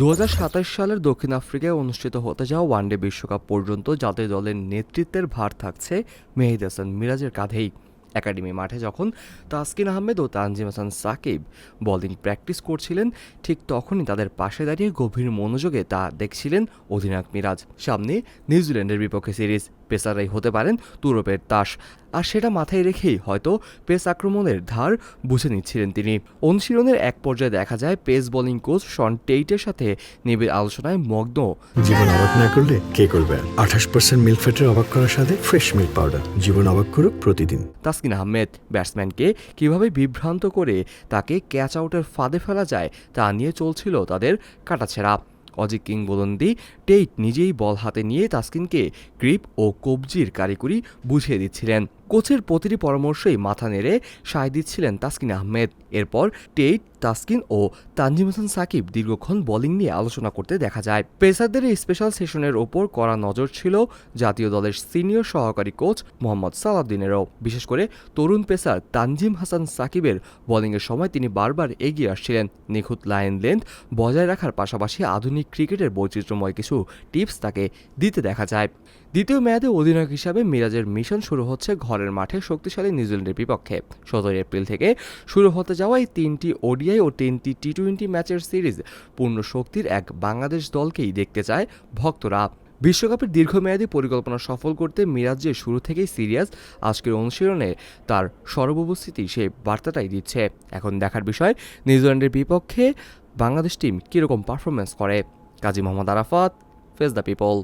২০২৭ সালের দক্ষিণ আফ্রিকায় অনুষ্ঠিত হতে যাওয়া ওয়ানডে বিশ্বকাপ পর্যন্ত জাতীয় দলের নেতৃত্বের ভার থাকছে মেহেদী হাসান মিরাজের কাঁধেই। একাডেমি মাঠে যখন তাসকিন আহমেদ ও তানজিম হাসান সাকিব বোলিং প্র্যাকটিস করছিলেন, ঠিক তখনই তাদের পাশে দাঁড়িয়ে গভীর মনোযোগে তা দেখছিলেন অধিনায়ক মিরাজ। সামনে নিউজিল্যান্ডের বিপক্ষে সিরিজ, পেসাররাই হতে পারেন তুরপের তাস, আর সেটা মাথায় রেখেই হয়তো পেস আক্রমণের ধার বুঝে নিচ্ছিলেন তিনি। অনুশীলনের এক পর্যায়ে দেখা যায় পেস বোলিং কোচ শন টেইটের সাথে নিবিড় আলোচনায় মগ্ন। জীবন অবাক না করলে কে করবে? 28% মিল্ক ফ্যাটের অবাক করার সাথে ফ্রেশ মিল্ক পাউডার। জীবন অবাক করুক প্রতিদিন। তাসকিন আহমেদ ব্যাটসম্যানকে কিভাবে বিভ্রান্ত করে তাকে ক্যাচ আউটের ফাঁদে ফেলা যায় তা নিয়ে চলছিল তাদের কাটাছেঁড়া। অজি কিংবদন্তি টেইট নিজেই বল হাতে নিয়ে তাসকিনকে গ্রিপ ও কবজির কারিগরি বুঝিয়ে দিচ্ছিলেন। কোচের প্রতিটি পরামর্শেই মাথা নেড়ে সায় দিচ্ছিলেন তাসকিন আহমেদ। এরপর টেইট, তাসকিন ও তানজিম হাসান সাকিব দীর্ঘক্ষণ বোলিং নিয়ে আলোচনা করতে দেখা যায়। পেসারদের এই স্পেশাল সেশনের ওপর কড়া নজর ছিল জাতীয় দলের সিনিয়র সহকারী কোচ মোহাম্মদ সালাউদ্দিনেরও। বিশেষ করে তরুণ পেসার তানজিম হাসান সাকিবের বোলিংয়ের সময় তিনি বারবার এগিয়ে আসছিলেন। নিখুঁত লাইন লেন্থ বজায় রাখার পাশাপাশি আধুনিক ক্রিকেটের বৈচিত্র্যময় কিছু টিপস তাকে দিতে দেখা যায়। দ্বিতীয় মেয়াদে অধিনায়ক হিসাবে মিরাজের মিশন শুরু হচ্ছে ঘরের মাঠে শক্তিশালী নিউজিল্যান্ডের বিপক্ষে। 17 এপ্রিল থেকে শুরু হতে যাওয়া এই 3টি ওডিআই ও 3টি টি-20 ম্যাচের সিরিজ পূর্ণ শক্তির এক বাংলাদেশ দলকেই দেখতে চায় ভক্তরা। বিশ্বকাপের দীর্ঘমেয়াদী পরিকল্পনা সফল করতে মিরাজ যে শুরু থেকেই সিরিয়াস, আজকের অনুশীলনে তার সর্বোপস্থিতি সেই বার্তাটাই দিচ্ছে। এখন দেখার বিষয় নিউজিল্যান্ডের বিপক্ষে বাংলাদেশ টিম কীরকম পারফরমেন্স করে। Kazi Mohammad Arafat, face the people.